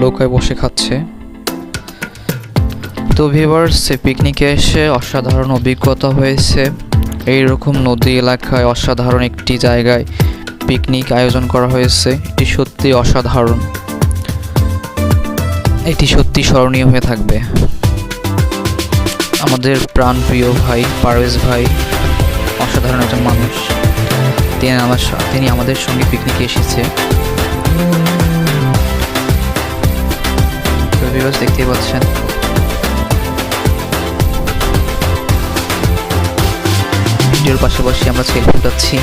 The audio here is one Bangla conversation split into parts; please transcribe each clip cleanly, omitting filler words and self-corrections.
নৌকায় বসে খাচ্ছে। তো ভিউয়ার্স, পিকনিকে এসে অসাধারণ অভিজ্ঞতা হয়েছে। এইরকম নদী এলাকায় অসাধারণ একটি জায়গায় পিকনিক আয়োজন করা হয়েছে। এটি সত্যি অসাধারণ, এটি সত্যি স্মরণীয় হয়ে থাকবে। আমাদের প্রাণপ্রিয় ভাই পারভেজ ভাই অসাধারণ একজন মানুষ। তিনি আমাদের সঙ্গে পিকনিকে এসেছে। দেখতেই পাচ্ছেন। ভিডিওর পাশাপাশি আমরা সেলফি উঠাচ্ছি।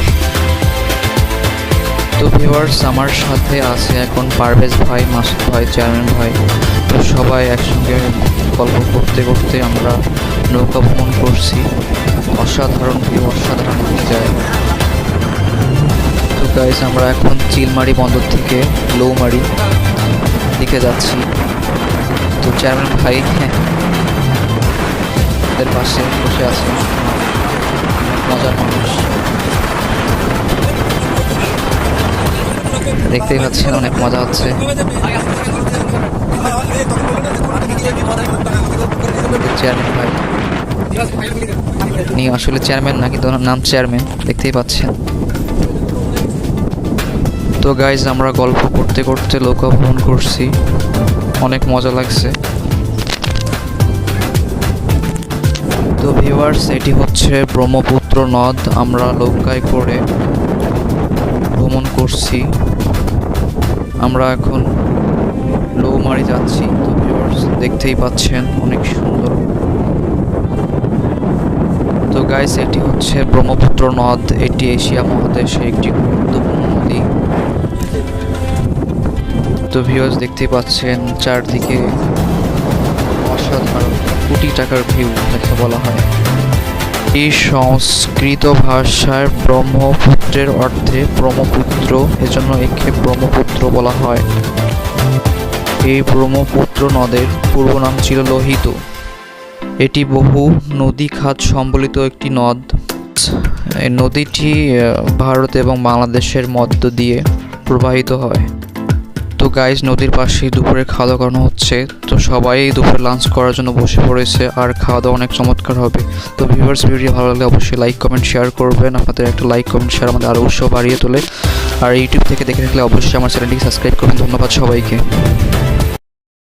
তো ভিউয়ার্স, আমার সাথে আছে এখন পারভেজ ভাই, মাসুদ ভাই, চেয়ারম্যান ভাই। তো সবাই একসঙ্গে গল্প করতে করতে আমরা নৌকা ভ্রমণ করছি। অসাধারণ ভিউ, অসাধারণ জায়গা। তো গাইস, আমরা এখন চিলমারি বন্দর থেকে লৌমারি দিকে যাচ্ছি। তো চেয়ারম্যান ভাই এর পাশে বসে আছে, মজার মানুষ। দেখতেই পাচ্ছেন অনেক মজা হচ্ছে। চেয়ারম্যান ভাই উনি আসলে চেয়ারম্যান না, কিন্তু ওনার নাম চেয়ারম্যান, দেখতেই পাচ্ছেন। তো গাইজ, আমরা গল্প করতে করতে নৌকা ভ্রমণ করছি, অনেক মজা লাগছে। তো ভিউয়ার্স, এটি হচ্ছে ব্রহ্মপুত্র নদ। আমরা নৌকায় করে ভ্রমণ করছি। আমরা এখন লৌমারি যাচ্ছি। তো ভিউয়ার্স, দেখতেই পাচ্ছেন অনেক সুন্দর। তো গাইস, এটি হচ্ছে ব্রহ্মপুত্র নদ। এটি এশিয়া মহাদেশে একটি গুরুত্বপূর্ণ নদী। তো ভিউয়ার্স, দেখতেই পাচ্ছেন চারদিকে অসাধারণ কোটি টাকার ভিউ যাকে বলা হয়। এই সংস্কৃত ভাষায় ব্রহ্মপুত্রের অর্থে ব্রহ্মপুত্র, এজন্য একে ব্রহ্মপুত্র বলা হয়। এই ব্রহ্মপুত্র নদের পূর্ব নাম ছিল লোহিত। এটি বহু নদী খাত সম্বলিত একটি নদ। এই নদীটি ভারত এবং বাংলাদেশের মধ্য দিয়ে প্রবাহিত হয়। তো গাইজ, নদীর পাশে দুপুরে খাওয়া দাওয়া করানো হচ্ছে। তো সবাই দুপুরে লাঞ্চ করার জন্য বসে পড়েছে, আর খাওয়া দাওয়া অনেক চমৎকার হবে। তো ভিউয়ার্স, ভিডিও ভালো লাগলে অবশ্যই লাইক কমেন্ট শেয়ার করবেন। আপনাদের একটা লাইক কমেন্ট শেয়ার আমাদের আরও উৎসাহ বাড়িয়ে তোলে। আর ইউটিউব থেকে দেখে থাকলে অবশ্যই আমার চ্যানেলটিকে সাবস্ক্রাইব করবেন। ধন্যবাদ সবাইকে।